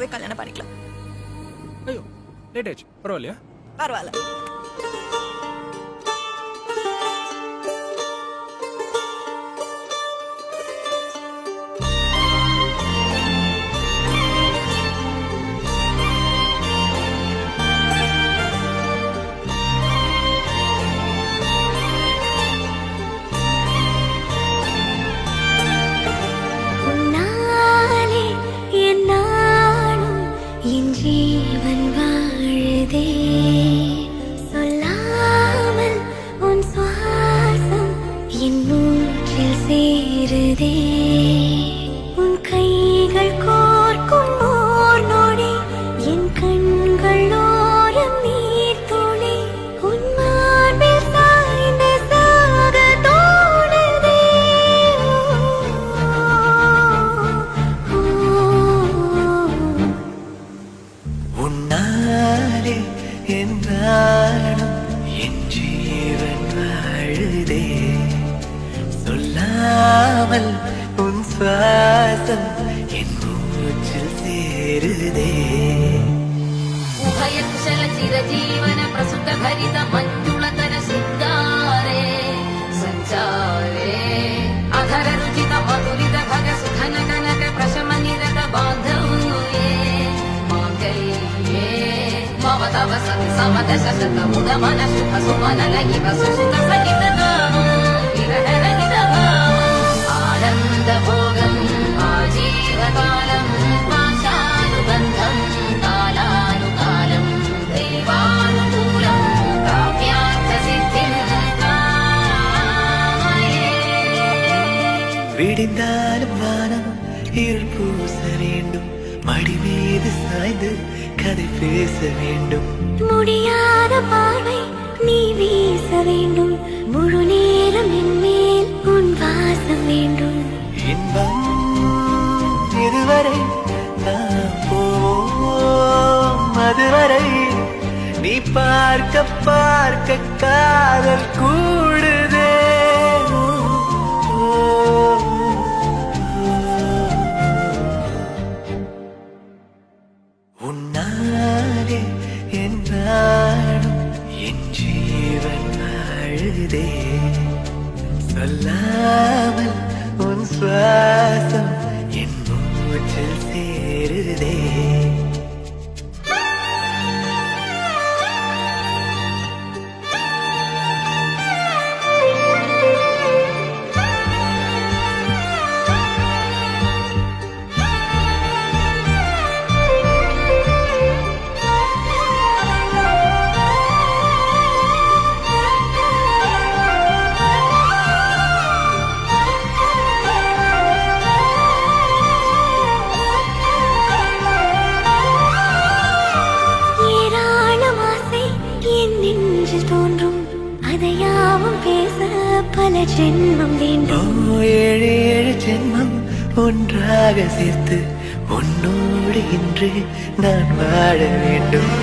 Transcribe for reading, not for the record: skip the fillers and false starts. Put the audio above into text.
இப்பவே கல்யாணம் பண்ணிக்கலாம். ஐயோ லேட் ஆச்சு, பரவாயில்லையா? பரவாயில்ல. சொல்லாமல் உன் சுவாசம் என் மூச்சில் சேருதே. உபயகுஷல சிரஜீவன பிரசுத்த பரித மஞ்சுளதர சித்தாரே சஞ்சாரே அகர ருச்சித மதுரித भग சுதன கனக பிரசம நிரத பாந்தவ்யே மாங்கல்யே மம தவ சதி சமத சசத முத மன சுப சுமன லகி வசு சுத சகித நாம விரஹரகித ஆனந்த போகம் ஆஜீவகாலம் பாஷானுபந்தம் காலானுகாலம் தெய்வானுகூலம் காவ்யார்த்த சித்திம் காமயே. விடிந்தாலும் வானம் இருள் பூச வேண்டும், மடி மீது சாய்ந்து கதை பேச வேண்டும். முடியாத பார்வை நீ வீச வேண்டும், முழு நேரம் என் மேல் உன் வாசம் வேண்டும். இன்பம் இதுவரை நாம் போவோம், அதுவரை நீ பார்க்க பார்க்க காதல் கூடுதே. உன்னாலே என் நாடும் என் ஜீவன் வாழுதே. சொல்லாமல் உன் சுவாசம் என் மூச்சில் சேருதே. தோன்றும் அதையாவும் பேச பல ஜென்மம் வேண்டும். ஏழு ஏழு ஜென்மம் ஒன்றாக சேர்த்து உன்னோடு இன்று நான் வாழ வேண்டும்.